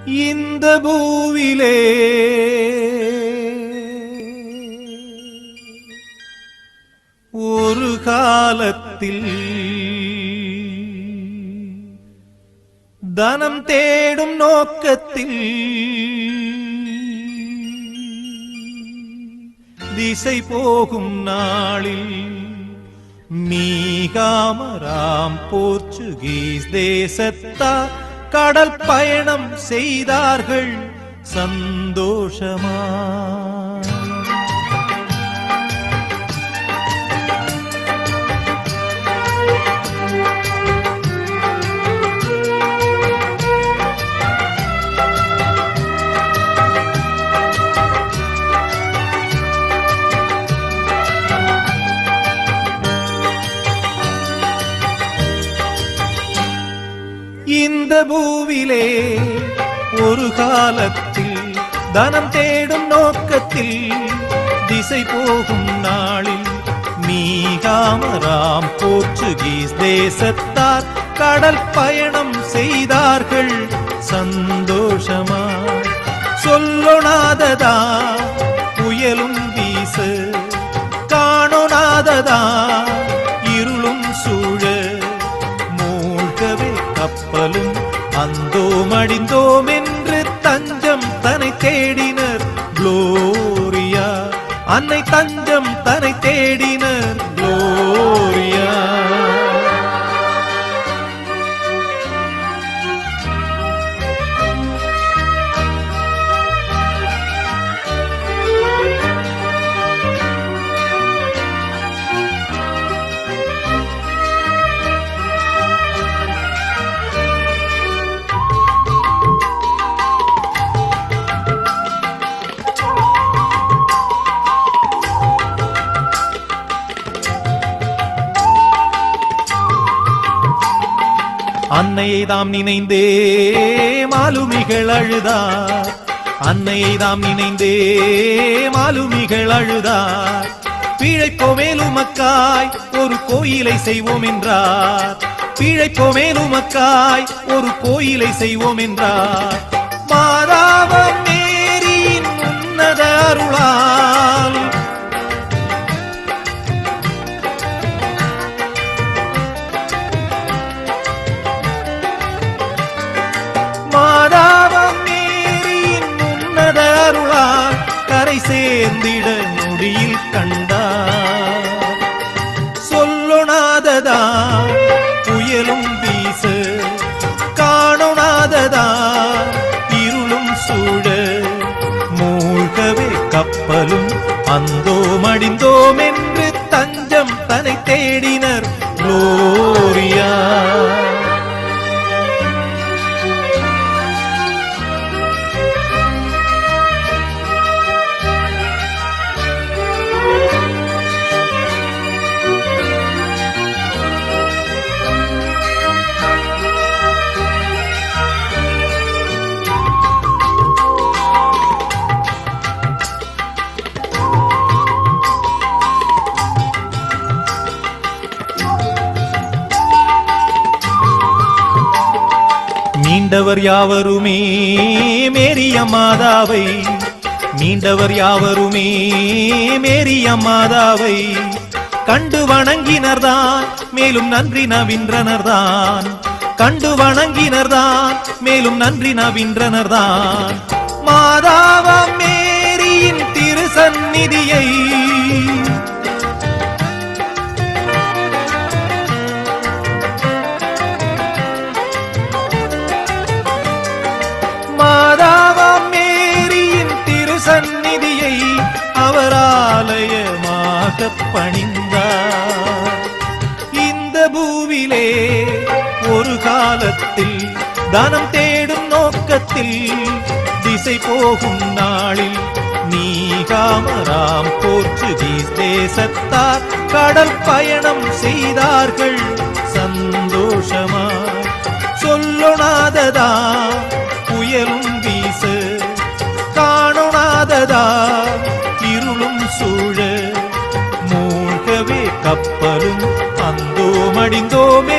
இந்த பூவிலே ஒரு காலத்தில் தனம் தேடும் நோக்கத்தில் திசை போகும் நாளில் மீகாமராம் போர்ச்சுகீஸ் தேசத்தார் கடல் பயணம் செய்தார்கள் சந்தோஷமா. இந்த பூவிலே ஒரு காலத்தில் தனம் தேடும் நோக்கத்தில் திசை போகும் நாளில் மீகாமராம் போர்ச்சுகீஸ் தேசத்தார் கடல் பயணம் செய்தார்கள் சந்தோஷமா. சொல்லொணாததா புயலும் வீச, காணொணாததா இருளும் சூழ, மூழ்கவே கப்பலும் அந்தோம் அடிந்தோம் என்று தஞ்சம் தன்னை தேடினர் குளோரியா. அன்னை தஞ்சம் தன்னை தேடினர் குளோரியா. அன்னையை தாம் நினைந்தே மாலுமிகள் அழுதார். அன்னையை தாம் நினைந்தே மாலுமிகள் அழுதார். பிழைப்போமேலுமக்காய் ஒரு கோயிலை செய்வோம் என்றார். பிழைப்போமேலுமக்காய் ஒரு கோயிலை செய்வோம் என்றார். மாதாவம் மேரியின் உன்னத அருளால் கரை சேர்ந்திட நொடியில் கண்டார். சொல்லொணாததா புயலும் வீச, காணொணாததா இருளும் சூழ, மூழ்கவே கப்பலும் அந்தோம் அடிந்தோம் என்று தஞ்சம் தன்னை தேடினர் குளோரியா. மீண்டவர் யாவருமே மேரியம்மாதாவை, மீண்டவர் யாவருமே மேரியம்மாதாவை கண்டு வணங்கினர்தான் மேலும் நன்றி நவின்றனர்தான். கண்டு வணங்கினர்தான் மேலும் நன்றி நவின்றனர்தான். மாதாவாம் மேரியின் திருசந்நிதியை சந்நிதியை அவர் ஆலயமாக பணிந்தார். இந்த பூவிலே ஒரு காலத்தில் தனம் தேடும் நோக்கத்தில் திசை போகும் நாளில் மீகாமராம் போர்ச்சுகீஸ் தேசத்தார் கடல் பயணம் செய்தார்கள் சந்தோஷமா. சொல்லொணாததா புயலும் வீச, காணொணாததா இருளும் சூழ, மூழ்கவே கப்பலும் அந்தோம் அடிந்தோம்